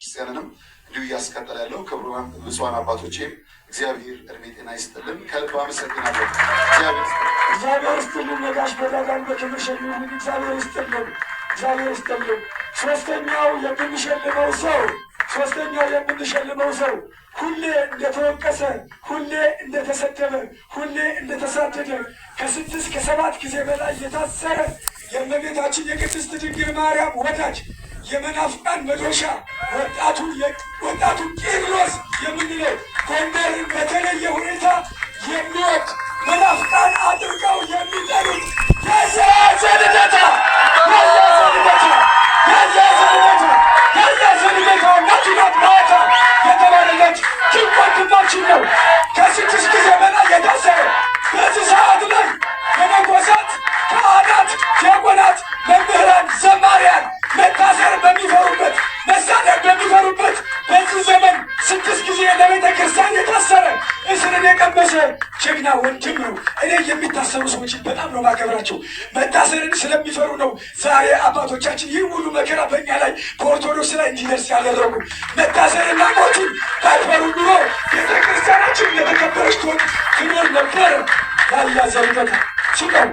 ክርስቲያንንም እንዲሁ እያስቀጠለ ያለው ክቡራን ብፁዓን አባቶቼም እግዚአብሔር እድሜ ጤና ይስጥልን። ከልብ አመሰግናለሁ። እግዚአብሔር ይስጥልን። ነጋሽ በዳዳን በተመሸሉ እግዚአብሔር ይስጥልን። እግዚአብሔር ይስጥልን። ሶስተኛው የምንሸልመው ሰው ሁሌ እንደተወቀሰ፣ ሁሌ እንደተሰደበ፣ ሁሌ እንደተሳደደ ከ6 ከ7 ጊዜ በላይ የታሰረ የእመቤታችን የቅድስት ድንግል ማርያም ወዳጅ የመናፍቃን መዶሻ ወጣቱ ቄርሎስ የምንለው ጎንደርን በተለየ ሁኔታ የሚወድ መናፍቃን አድርገው የሚጠሩት ያዘ ልደታ ናቱናት ማታ የተባለለት ድንቅ ወንድማችን ነው። ከ6 ጊዜ በላይ የታሰረ በዚህ ሰዓት ላይ መነኮሳት፣ ካህናት፣ ዲያቆናት፣ መምህራን፣ ዘማሪያን መታሰር በሚፈሩበት መሳደድ በሚፈሩበት በዚህ ዘመን 6 ጊዜ ለቤተ ክርስቲያን የታሰረ እስርን የቀመሰ ጀግና ወንድም ነው። እኔ የሚታሰሩ ሰዎችን በጣም ነው ማከብራቸው። መታሰርን ስለሚፈሩ ነው ዛሬ አባቶቻችን ይህ ሁሉ መከራ በእኛ ላይ በኦርቶዶክስ ላይ እንዲደርስ ያደረጉ። መታሰርና ሞትን ባይፈሩ ኑሮ ቤተ ክርስቲያናችን የተከበረች ትሆን ትኖር ነበር። ያያዘልበታ ሲቀው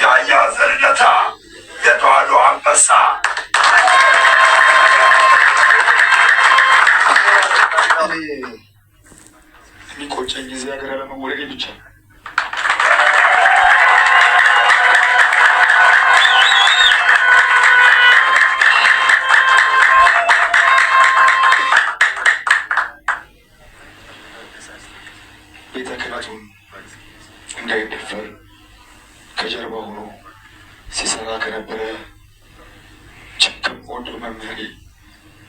ያያዘልነታ የተዋሕዶ አንበሳ የሚቆጨኝ እዚህ ሀገር ያለመወለዴ ብቻ ነው። ቤተ ክህነቱን እንዳይደፈር ከጀርባ ሆኖ ሲሰራ ከነበረ ችግር ወንድም መምህሬ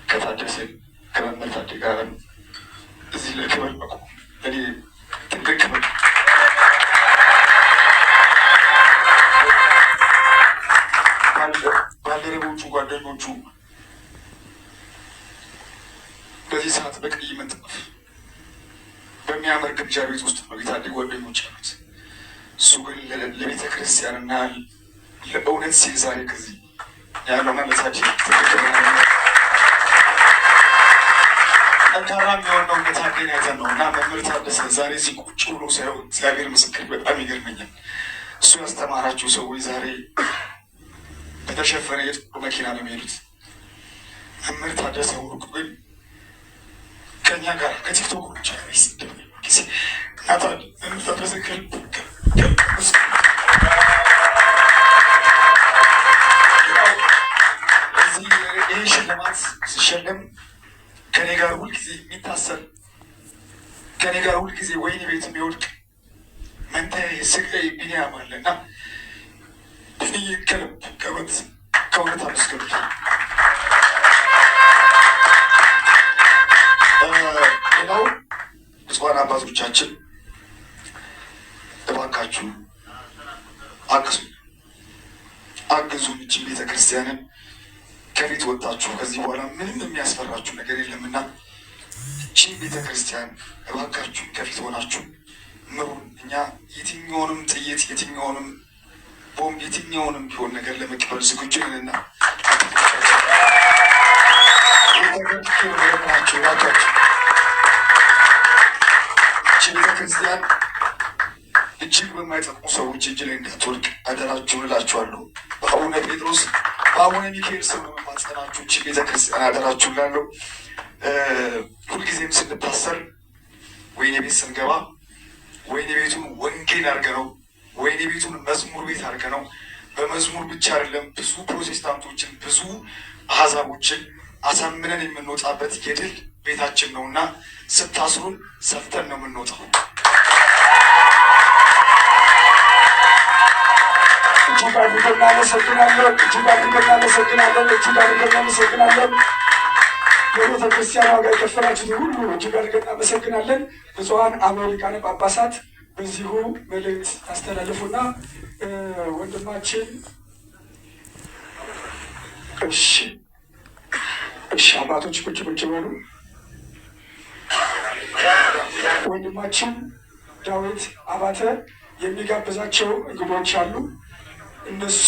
ከታደሰን ከመምህር ታዴ ጋር እዚህ ለክብር መቆም እኔ ትልቅ ክብር። ባልደረቦቹ፣ ጓደኞቹ በዚህ ሰዓት በቀይ ምንጣፍ በሚያምር ግብዣ ቤት ውስጥ ነው የታዴ ጓደኞች ያሉት። እሱ ግን ለቤተ ክርስቲያንና ለእውነት ሲል ዛሬ ከዚህ ያለውና ለታችን ጠንካራ የሚሆነው ታዴን አይተን ነው። እና መምህር ታደሰ ዛሬ እዚህ ቁጭ ብሎ ሳይሆን እግዚአብሔር ምስክር በጣም ይገርመኛል። እሱ ያስተማራችሁ ሰዎች ዛሬ በተሸፈነ የጥቁር መኪና ነው የሚሄዱት። መምህር ታደሰ ወርቁ ግን ከእኛ ጋር ከቲክቶክ ብቻ ይስደብ ጊዜ ናታ መምህር ታደሰ ይህ ሽልማት ሲሸለም ከኔ ጋር ሁልጊዜ የሚታሰር ከኔ ጋር ሁልጊዜ ወይኒ ቤት የሚወድቅ መንታዬ ስቃይ ቢኒያም አለ እና ብንይ ከልብ ከእውነት አመስገኑ። ሌላው ብፁዓን አባቶቻችን እባካችሁ አግዙን ይህችን ቤተ ክርስቲያንን ከፊት ወጣችሁ ከዚህ በኋላ ምንም የሚያስፈራችሁ ነገር የለምና ይህችን ቤተ ክርስቲያን እባካችሁ ከፊት ሆናችሁ ምሩን። እኛ የትኛውንም ጥይት፣ የትኛውንም ቦምብ፣ የትኛውንም ቢሆን ነገር ለመቀበል ዝግጁ ነንና ናቸው። እባካችሁ ይህችን ቤተ ክርስቲያን እጅግ በማይጠቅሙ ሰዎች እጅ ላይ እንዳትወድቅ አደራችሁን እላችኋለሁ። በአቡነ ጴጥሮስ በአቡነ ሚካኤል ስም ማጸናችሁ እቺ ቤተክርስቲያን አደራችሁ እላለሁ። ሁልጊዜም ስንታሰር ወይኔ ቤት ስንገባ ወይኔ ቤቱን ወንጌል አድርገነው ወይኔ ቤቱን መዝሙር ቤት አድርገነው በመዝሙር ብቻ አይደለም ብዙ ፕሮቴስታንቶችን ብዙ አሕዛቦችን አሳምነን የምንወጣበት የድል ቤታችን ነው እና ስታስሩን ሰፍተን ነው የምንወጣው። እጅግ አድርገን እናመሰግናለን። የቤተ ክርስቲያን ዋጋ የከፈላችሁት ሁሉ እጅግ አድርገን እናመሰግናለን። ብፁዓን አበው ሊቃነ ጳጳሳት በዚሁ መልእክት አስተላልፉና ወንድማችን እሺ አባቶች ቁጭ በሉ። ወንድማችን ዳዊት አባተ የሚጋብዛቸው እንግዶች አሉ። እነሱ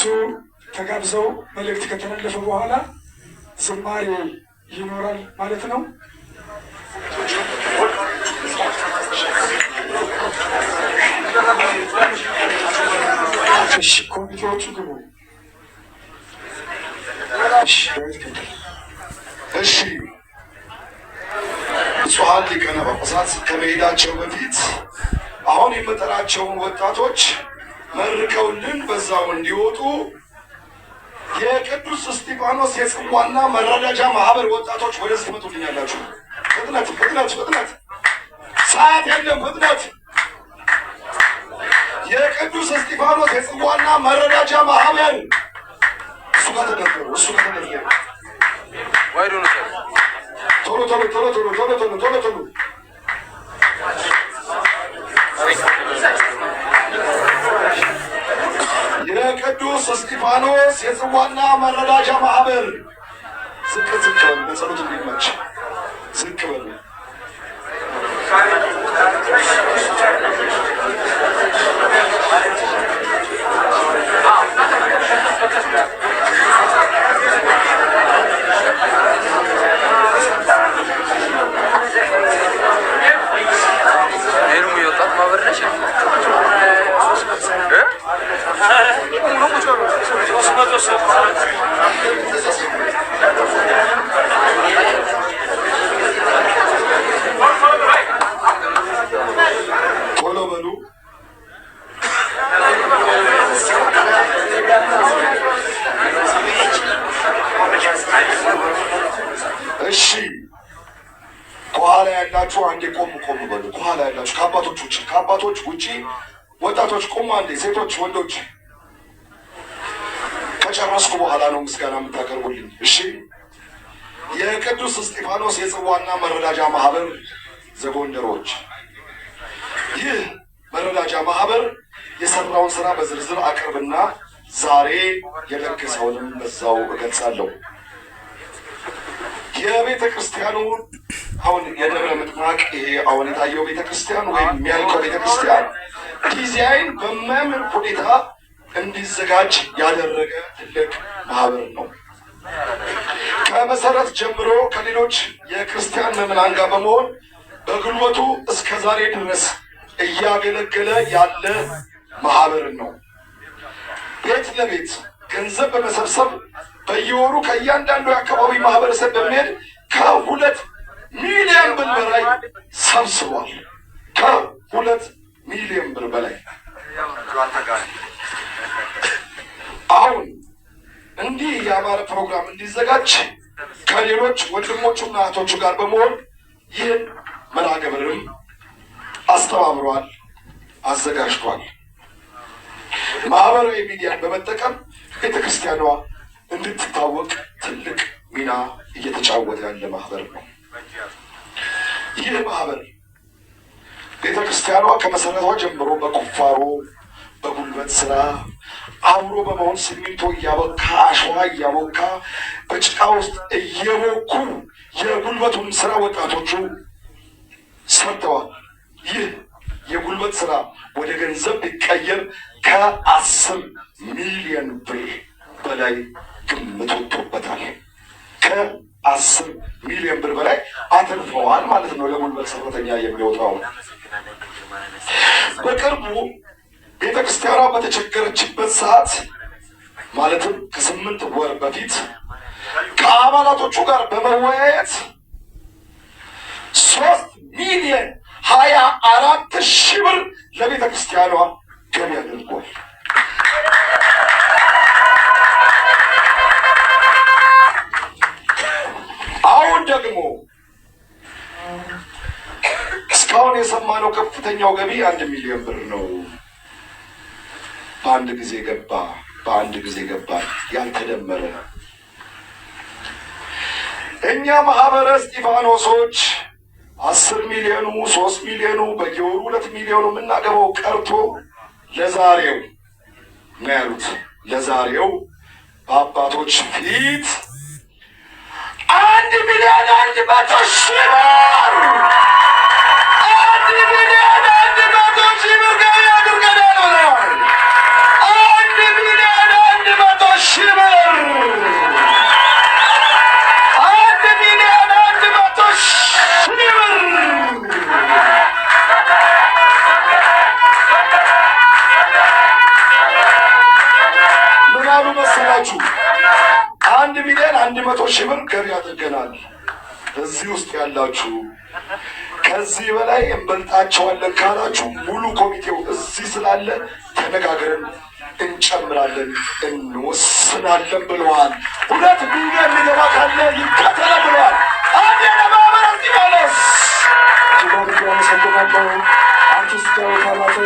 ተጋብዘው መልእክት ከተላለፈ በኋላ ዝማሬ ይኖራል ማለት ነው። እሺ ኮሚቴዎቹ ግቡ። እሺ ብፁዓን ሊቃነ ጳጳሳት ከመሄዳቸው በፊት አሁን የምጠራቸውን ወጣቶች መርቀውልን በዛው እንዲወጡ የቅዱስ እስጢፋኖስ የጽዋና መረዳጃ ማህበር ወጣቶች ወደዚህ ትመጡልኛላችሁ። ፍጥነት ፍጥነት ፍጥነት፣ ሰዓት የለም፣ ፍጥነት። የቅዱስ እስጢፋኖስ የጽዋና መረዳጃ ማህበር እሱ ጋር ተደርገው ቶሎ ቶሎ ቶሎ ቶሎ ቶሎ ቶሎ ቶሎ ቶሎ የቅዱስ እስጢፋኖስ የጽዋና መረዳጃ ማህበር ዝቅ ዝቅ በሉ፣ ለጸሎት እንዲመች ዝቅ በሉ። ቶሎ በሉ። እሺ ከኋላ ያላችሁ አንዴ ቆም ቆም በሉ። ከኋላ ያላችሁ ከአባቶች ውጪ ወጣቶች ቆሙ አንዴ። ሴቶች፣ ወንዶች ከጨረስኩ በኋላ ነው ምስጋና የምታቀርቡልኝ። እሺ የቅዱስ እስጢፋኖስ የጽዋና መረዳጃ ማህበር ዘጎንደሮች፣ ይህ መረዳጃ ማህበር የሰራውን ስራ በዝርዝር አቅርብና ዛሬ የለገሰውንም በዛው እገልጻለሁ። የቤተ ክርስቲያኑ አሁን የደብረ ምጥማቅ ይሄ አሁን የታየው ቤተ ክርስቲያን ወይም የሚያልቀው ቤተ ክርስቲያን ጊዜያዊን በሚያምር ሁኔታ እንዲዘጋጅ ያደረገ ትልቅ ማህበር ነው። ከመሰረት ጀምሮ ከሌሎች የክርስቲያን ምዕመናን ጋር በመሆን በጉልበቱ እስከ ዛሬ ድረስ እያገለገለ ያለ ማህበር ነው። ቤት ለቤት ገንዘብ በመሰብሰብ በየወሩ ከእያንዳንዱ የአካባቢ ማህበረሰብ በመሄድ ከ2 ሚሊዮን ብር በላይ ሰብስቧል። ከ2 ሚሊዮን ብር በላይ አሁን እንዲህ ያማረ ፕሮግራም እንዲዘጋጅ ከሌሎች ወንድሞቹና እህቶቹ ጋር በመሆን ይህን መርሃ ግብርም አስተባብሯል፣ አዘጋጅቷል። ማህበራዊ ሚዲያን በመጠቀም ቤተክርስቲያኗ እንድትታወቅ ትልቅ ሚና እየተጫወተ ያለ ማህበር ነው። ይህ ማህበር ቤተክርስቲያኗ ከመሰረቷ ጀምሮ በቁፋሮ በጉልበት ስራ አብሮ በመሆን ሲሚንቶ እያቦካ አሸዋ እያቦካ በጭቃ ውስጥ እየቦኩ የጉልበቱን ስራ ወጣቶቹ ሰርተዋል። ይህ የጉልበት ስራ ወደ ገንዘብ ቢቀየር ከ10 ሚሊዮን ብር በላይ ግምት ወጥቶበታል። ከ10 ሚሊዮን ብር በላይ አትርፈዋል ማለት ነው ለጉልበት ሰራተኛ የሚወጣው። በቅርቡ ቤተክርስቲያኗ በተቸገረችበት ሰዓት ማለትም ከ8 ወር በፊት ከአባላቶቹ ጋር በመወያየት 3 ሚሊዮን 24 ሺህ ብር ለቤተ ክርስቲያኗ ገቢ አድርጓል። አሁን ደግሞ እስካሁን የሰማነው ከፍተኛው ገቢ 1 ሚሊዮን ብር ነው። በአንድ ጊዜ ገባ ያልተደመረ። እኛ ማህበረ እስጢፋኖሶች 10 ሚሊዮኑ 3 ሚሊዮኑ በየወሩ 2 ሚሊዮኑ የምናገባው ቀርቶ ለዛሬው ነው ያሉት። ለዛሬው በአባቶች ፊት 1 ሚሊዮን 100 ሺህ ብር 1 ሚሊዮን 100 ሺህ ብር ገቢ አድርገናል። 1 ሚሊዮን 100 ሺህ 1,100,000 ብር ገቢ አድርገናል። እዚህ ውስጥ ያላችሁ ከዚህ በላይ እንበልጣቸዋለን ካላችሁ ሙሉ ኮሚቴው እዚህ ስላለ ተነጋግረን እንጨምራለን እንወስናለን ብለዋል። 2 ሚሊዮን የሚገባ ካለ ይከተለ ብለዋል። አንድ የለማመር እስጢፋኖስ ጅባብ ያመሰግናለሁ። አርቲስት ዳዊት አባተ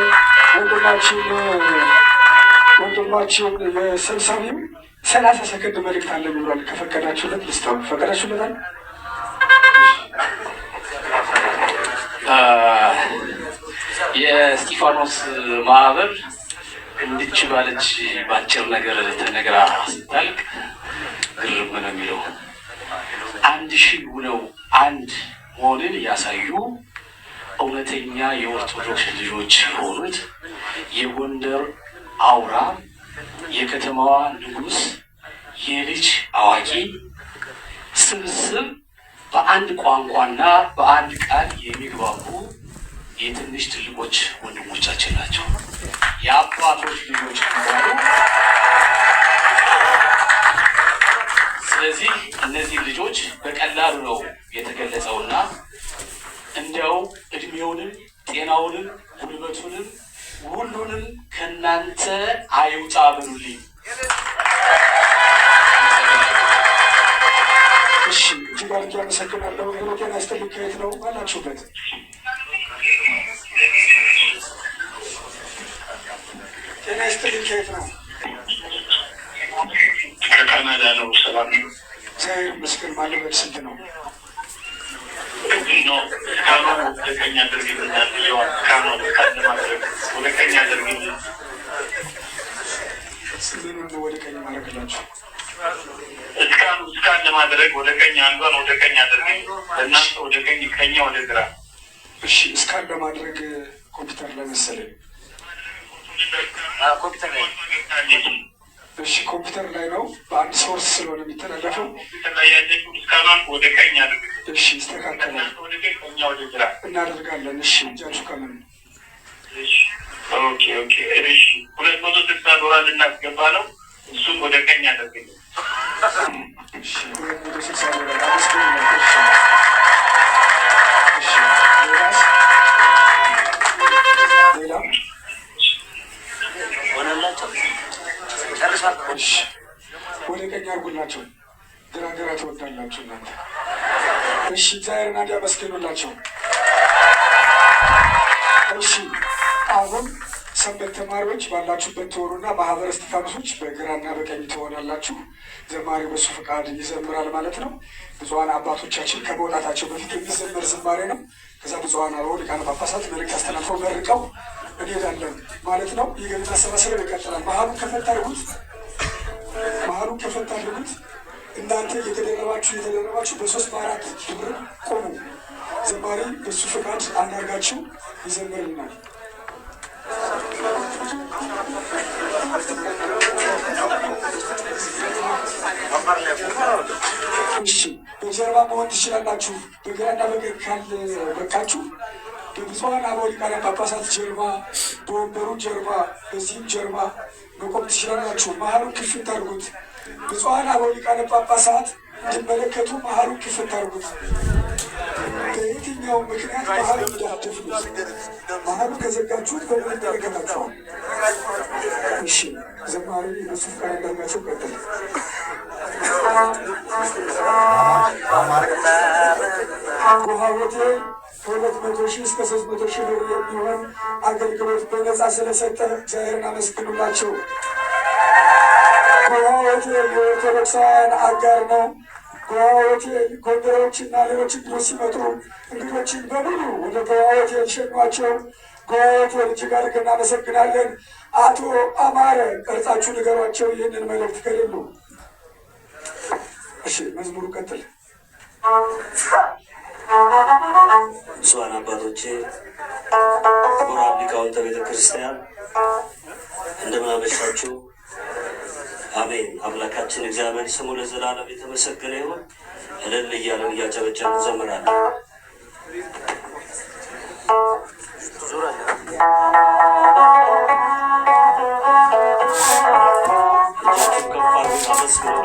ወንድማችን የሰብሳቢም 30 ሰከንድ መልእክት አለ ብሏል። ከፈቀዳችሁለት ልስጠው። ፈቀዳችሁለታል? የእስጢፋኖስ ማህበር እንድች ባለች ባጭር ነገር ተነግራ ስታልቅ ግርም ነው የሚለው። 1000 ሆነው አንድ መሆንን ያሳዩ እውነተኛ የኦርቶዶክስ ልጆች የሆኑት የጎንደር አውራ የከተማዋ ንጉስ የልጅ አዋቂ ስብስብ በአንድ ቋንቋና በአንድ ቃል የሚግባቡ የትንሽ ትልቆች ወንድሞቻችን ናቸው። የአባቶች ልጆች ይባሉ። ስለዚህ እነዚህ ልጆች በቀላሉ ነው የተገለጸውና እንዲያው እድሜውንም ጤናውንም ጉልበቱንም ሁሉንም ከናንተ አይውጣ በሉልኝ። እሺ እጅግ አድርጌ አመሰግናለሁ። ጤና ይስጥልኝ። ከየት ነው አላችሁበት? ጤና ይስጥልኝ። ከየት ነው? ከካናዳ ነው። ሰላም ነው። እግዚአብሔር ይመስገን። ማለበል ስንት ነው? ምኑን ወደ ቀኝ ማድረግላችሁ? እስካን ለማድረግ ወደ ቀኝ አንዷን ወደ ቀኝ አድርገኝ፣ እናንተ ወደ ቀኝ፣ ከኛ ወደ ግራ። እሺ እስካን ለማድረግ ኮምፒውተር ላይ መሰለኝ። ኮምፒውተር ላይ እሺ ኮምፒውተር ላይ ነው። በአንድ ሶርስ ስለሆነ የሚተላለፈው ላይ ያለችው እስካኗን ወደ ቀኝ አድርግ። እሺ ይስተካከላል። ወደ ቀኝ፣ ከኛ ወደ ግራ እናደርጋለን። እሺ እጃችሁ ከምን? ኦኬ ኦኬ። እሺ 260 ዶላር ልናስገባ ነው። እሱን ወደ ቀኝ አድርገኝ። እሺ 260 ዶላር አስገባለሁ። እሺ ሌላ ሆነላችሁ ጨርሷል። እሺ ወደ ቀኝ አድርጉላቸው። ግራ ትወዳላችሁ እናንተ። እሺ እግዚአብሔርን አንድ ያመስግኑላቸው። እሺ አሁን ሰንበት ተማሪዎች ባላችሁበት ትወሩና ማህበረ እስጢፋኖሶች በግራና በቀኝ ትሆናላችሁ። ዘማሪው በሱ ፈቃድ ይዘምራል ማለት ነው። ብፁዓን አባቶቻችን ከመውጣታቸው በፊት የሚዘመር ዝማሬ ነው። ከዛ ብፁዓን አበው ሊቃነ ጳጳሳት መልእክት አስተላልፈው መርቀው እንሄዳለን ማለት ነው። የገቢ ማሰባሰብ ይቀጥላል። መሀሉን ከፈት አድርጉት። እናንተ እየተደረባችሁ በ3 በ4 ድብር ቆሙ። ዘማሪ በሱ ፈቃድ አንዳርጋችሁ ይዘምርልናል። እሺ በጀርባ መሆን ትችላላችሁ። በግራና በቀኝ ካልበቃችሁ በብፁዓን አበው ሊቃነ ጳጳሳት ጀርባ፣ በወንበሩ ጀርባ፣ በዚህም ጀርባ መቆም ትችላላችሁ። መሀሉን ክፍት አድርጉት። ብፁዓን አበው ሊቃነ ጳጳሳት እንዲመለከቱ መሀሉን ክፍት አድርጉት። በየትኛው ምክንያት መሀሉ እንዳትደፍኑት። መሀሉ ከዘጋችሁት በምን ይመለከታችኋል? እሺ ዘማሪ በሱ ፈቃድ አንዳርጋቸው ቀጥል። ጎሃ ሆቴል ከ200,000 እስከ 300,000 ብር የሚሆን አገልግሎት በነፃ ስለሰጠ እግዚአብሔርን አመስግኑላቸው። ጎሃ ሆቴል የኦርቶዶክሳውያን አጋር ነው። ጎሃ ሆቴል ጎንደሮችና ሌሎች እንግዶች ሲመጡ እንግዶችን በሙሉ ወደ ጎሃ ሆቴል ሸኟቸው። ጎሃ ሆቴል እጅግ አድርገን እናመሰግናለን። አቶ አማረ ቀርጻችሁ ንገሯቸው ይህንን መልእክት ከሌሉ። እሺ መዝሙሩ ቀጥል። ብፁዓን አባቶቼ፣ ክቡራን ሊቃውንተ ቤተ ክርስቲያን እንደምን አመሻችሁ። አሜን። አምላካችን እግዚአብሔር ስሙ ለዘላለም የተመሰገነ ይሁን። እልል እያለን እያጨበጨብን እንዘምራለን። እጃችሁን ከፍ አድርጉ። አመስግኑ።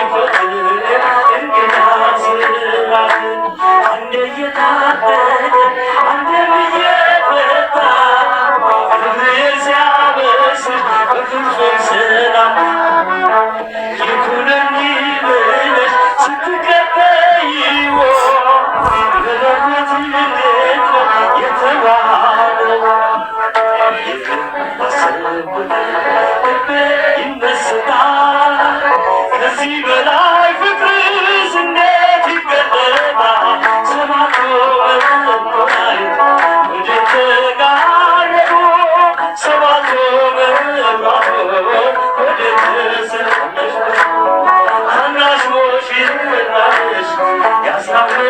Thank you. What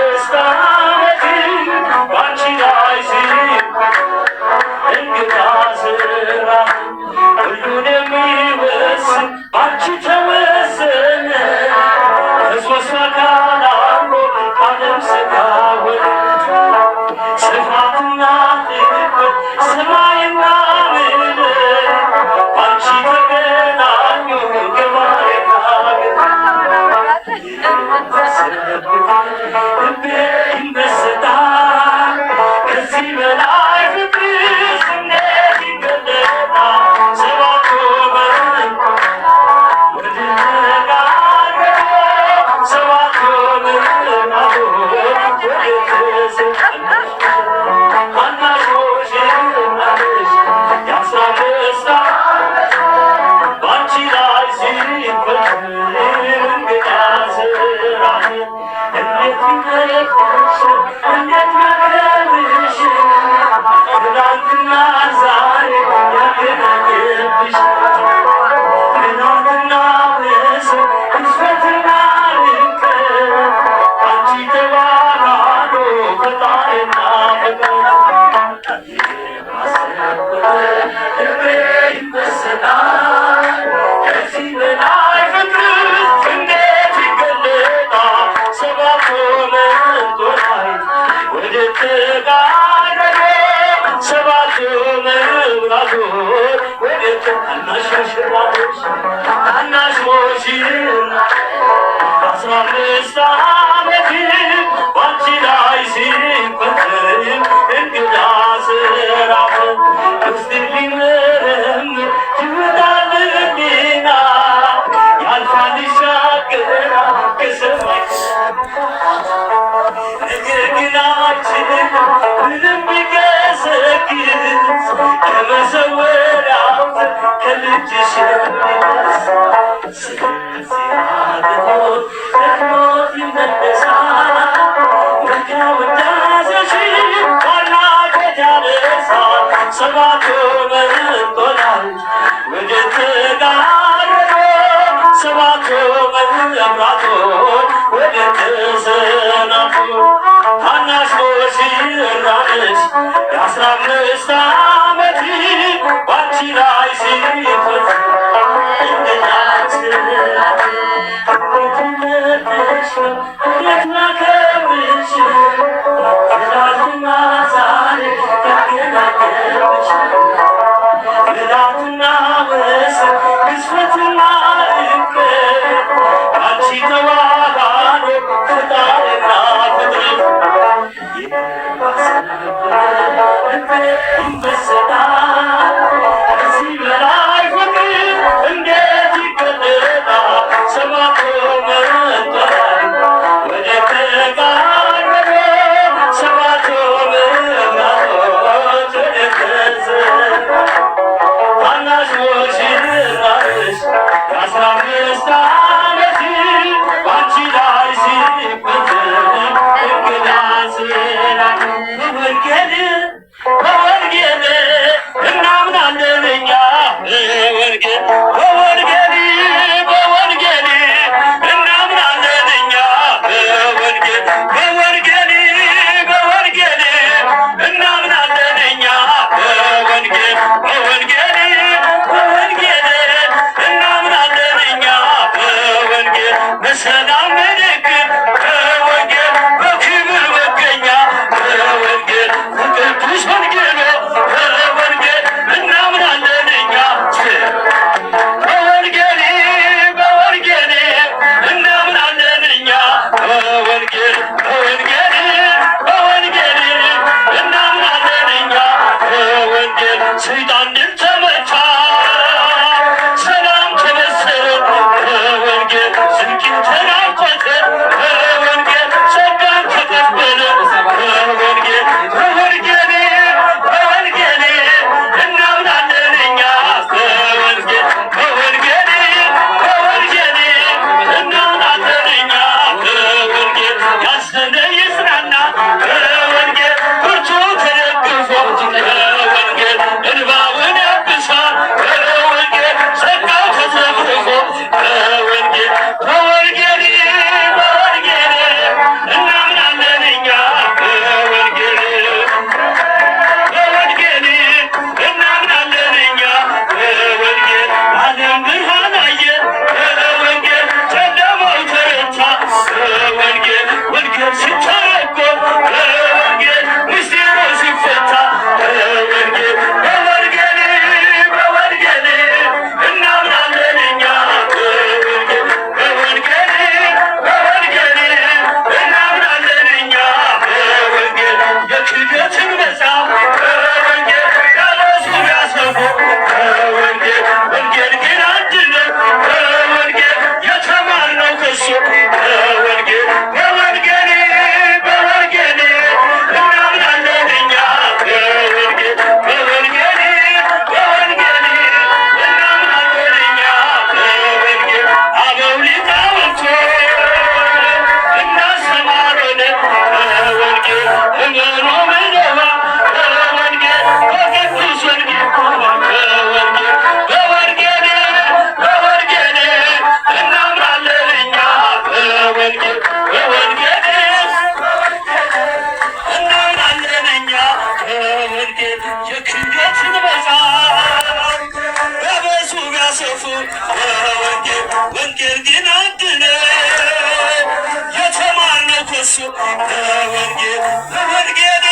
በወንጌል በወንጌል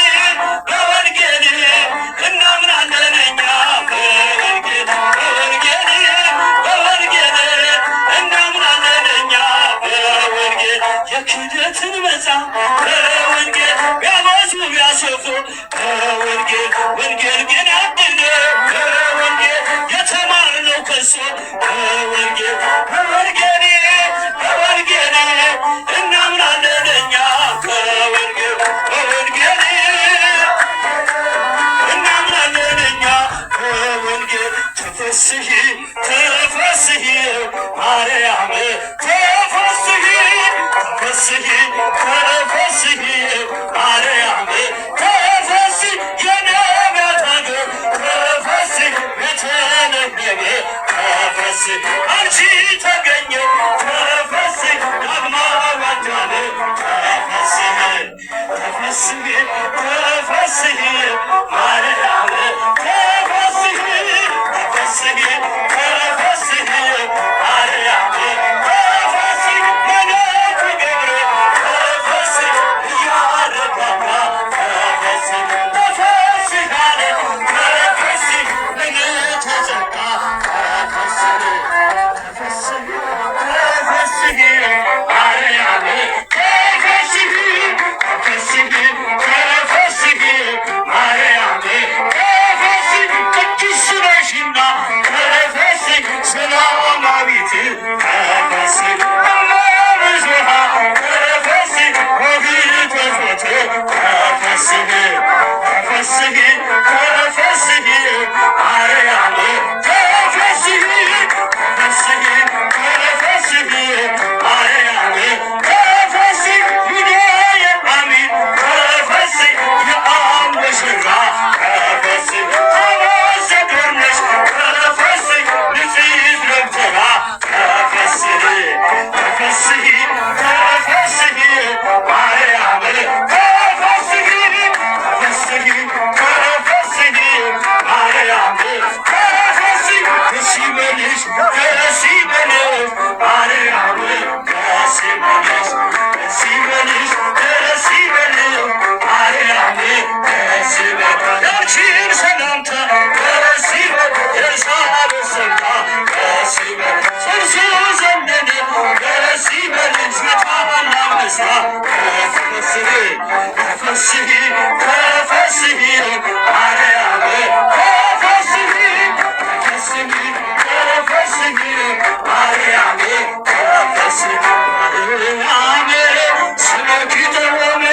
በወንጌል እናምናለን እኛ በወንጌል በወንጌል በወንጌል እናምናለን እኛ በወንጌል የክደትን መጽሐፍ በወንጌል ቢያበዙ ቢያሰፉ በወንጌል ወንጌል ግን ያድነ በወንጌል የተማርነው ከሱ በወንጌል በወንጌል በወንጌል እናምናለን እኛ በወንጌል በወንጌል እናምናለን እኛ በወንጌል ተፈስሒ ተፈስሒ ማርያም ተፈስሒ ተፈስሒ ተፈስሒ ማርያም ተፈስሒ የነቢያት አገር ተፈስሒ ቤተልሔም ተፈስሒ አንቺ ተገኘ ተፈስሒ ዳግማዊ አዳም ተፈስሒ ተፈስሒ ተፈስሒ ማርያም ተፈስሒ ተፈስሒ ተፈስሒ ማርያም ተፈስሒ መልአኩ ገብርኤል ተፈስሒ እያረጋጋ ተፈስሒ ተፈስሒ አለ ተፈስሒ ምሕረት ተዘጋ ተፈስሒ ተፈስሒ ተፈስሒ ማርያም ተፈስሒ ተፈስሒ ተፈስሒ ማርያም ተፈስሒ ቅድስት ነሽና ተፈስሒ ሰላማዊት ተፈስሒ እመ ብዙኃን ተፈስሒ ወግእተ ፍትሕ ተፈስሒ ተፈስሒ ተፈስሒ ማርያም ተፈስሒ ተፈስሒ ተፈስሒ ማርያም ተፈስሒ ሙዳየ አሚን ተፈስሒ የአብ ሙሽራ ተፈስሒ አምባሳደር ነሽ ተፈስሒ ንጽሕት ለምተራ ተፈስሒ ተፈስሒ ተፈስሒ ማርያም ተፈስሒ ተፈስሒ ተፈስሒ ማርያም ተፈስሒ ደስ ይበልሽ ደስ ይበልሽ ማርያም ደስ ይበልሽ ደስ ይበልሽ ደስ ይበልሽ ማርያም ደስ ይበልሽ ያንቺን ሰላምታ ደስ ይበልሽ የኤልሳቤጥ ሰምታ ደስ ይበልሽ ጽንሱ ዘመነ ደስ ይበልሽ የታላቅ ደስታ ተፈስሒ ተፈስሒ ተፈስሒ ማርያም ተፈስሒ ተፈስሒ ተፈስሒ ማርያም ተፈስሒ ማርያም ስምኪ ተወሜ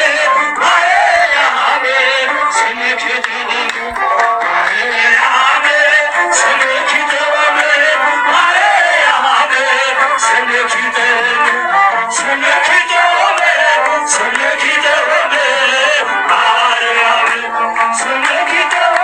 ማርያም ስምኪ ተወሜ ማርያም ስምኪ ተወሜ ማርያም ስምኪ ተወሜ ስምኪ ተወሜ ስምኪ ተወሜ ማርያም ስምኪ ተወሜ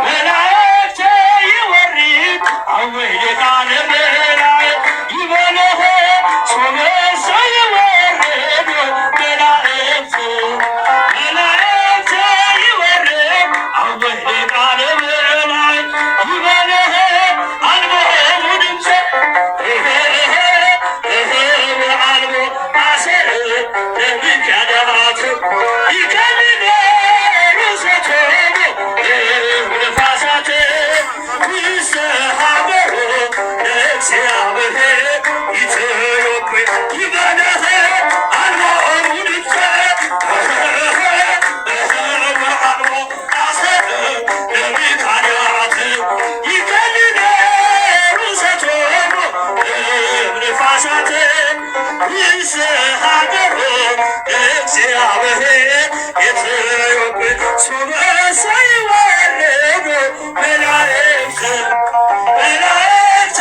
መላእክት ይወርድ አወይ ቃለ መላእክት ይበለህ ሶመሰ ይወርድ መላእክት መላእክት ይወርድ አወይ ቃለ መላእክት ይበለህ አልቦሙ ድምፀ ወአልቦ አሰረ ለሚካዳት ይከልል ርሰቶሙ ነፋሳት ይሰሃበሩ ለእግዚአብሔር ኢትዮጵያ ይበለህ አልቦሙ ድምፀ ወአልቦ አሰረ ለሚካዳት ይከልል ርሰቶሙ ነፋሳት ይስሐቀሁ እግዚአብሔር ኢትዮጵያ ሶመሰ ይወርድ መላእክት መላእክት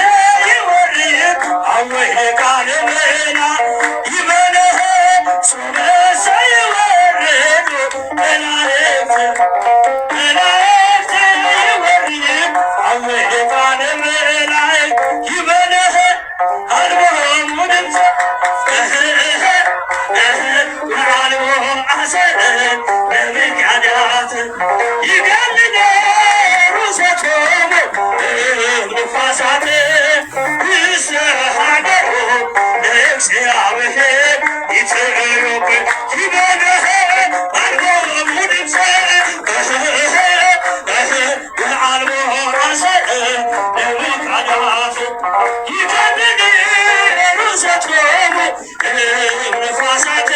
ይወርድ አወይ ቃለ መላእክት ይበለህ ሶመሰ ይወርድ መላእክት መላእክት ይወርድ አወይ ቃለ መላእክት ይበለህ አልቦሙ ድምፀ ወአልቦ አሰረ ለሚካዳት ይከልል ርሰቶሙ ነፋሳት ይስሐቀሁ ለእግዚአብሔር ኢትዮጵያ ይበለህ አልቦሙ ድምፀ ወአልቦ አሰረ ለሚካዳት ይከልል ርሰቶሙ ነፋሳት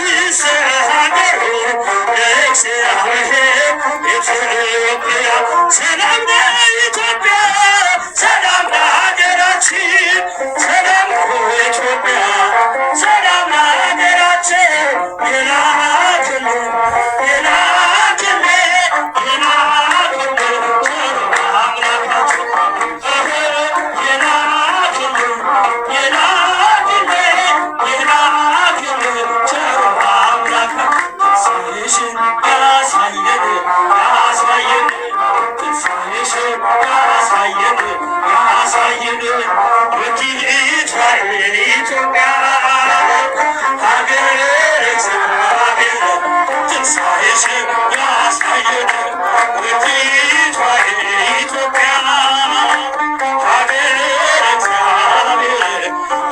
ይስሐቀሁ ለእግዚአብሔር ኢትዮጵያ ሰላም ለኢትዮጵያ ሰላም ለሀገራችን ሰላም ለኢትዮጵያ ሰላም ለሀገራችን የላክልን የላክልን የላክልን አምላካችን የላክልን የላክልን የላክልን ቸር አምላካችን ትንሣኤሽን ያሳየን ያሳየን ትንሣኤሽን ያሳየን ያሳየን ውዲቷ ኢትዮጵያ ሀገረ እግዚአብሔር ትንሣኤሽን ያሳየን ውዲቷ ኢትዮጵያ ሀገረ እግዚአብሔር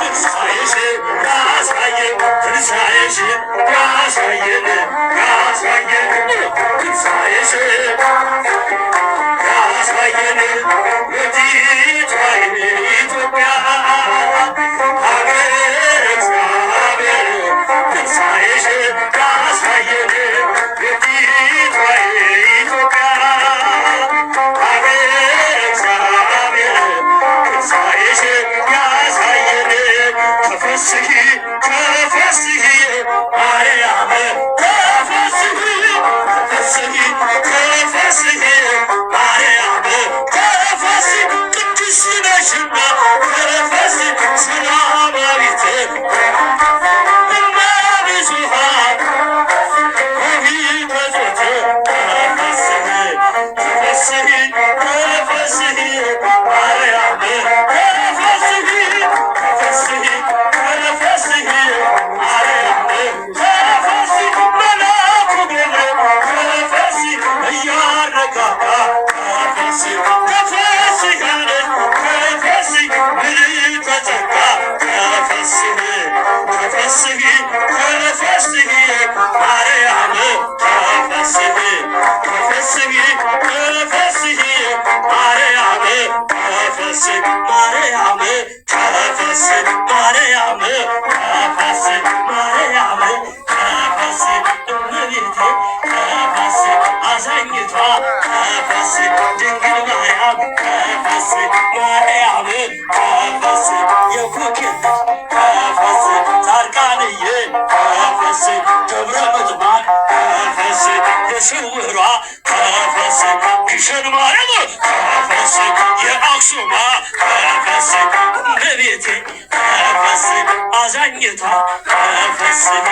ትንሣኤሽን ያሳየን ትንሣኤሽን ያሳየን ያሳየን ትንሣኤሽን ያሳየን ውዲቷ ኢትዮጵያ ሀገረ እግዚአብሔር ትንሣኤሽን ያሳየን ውዲቷ ኢትዮጵያ ሀገረ እግዚአብሔር ትንሣኤሽን ያሳየን ተፈስሒ ተፈስሒ ማርያም ተፈስሒ ተፈስሒ ተፈስሒ ማርያም ተፈስሒ ቅድስት ነሽና ተፈስሒ ሰላማዊት እመ ብዙኃን ውእቱ ተፈስሒ ተፈስሒ ተፈስሒ ማርያም ተፈስሒ ተፈስሒ ተፈስሒ ማርያም ተፈስሒ መልአኩ ገብርኤል ተፈስሒ እያረጋጋ ተፈስሒ ተፈስሒ አለች ተፈስሒ ምልዕተ ጸጋ ተፈስሒ ተፈስሒ ተፈስሒ ማርያም ተፈስሒ ተፈስሒ ተፈስሒ ማርያም ተፈስሒ ማርያም ተፈስሒ ማርያም ተፈስሒ ማርያም ተፈስሒ እመቤቴ ተፈስሒ አዛኝቷ ተፈስሒ ድንግል ማርያም ተፈስሒ ማርያም ተፈስሒ የኩክት ተፈስሒ ጻድቃንዬ ተፈስሒ ደብረ ምጥማቅ ተፈስሒ የስውሯ ተፈስሒ ግሸን ማርያም ተፈስሒ የአክሱማ ተፈስሒ እመቤቴ ተፈስሒ አዛኝቷ ተፈስሒ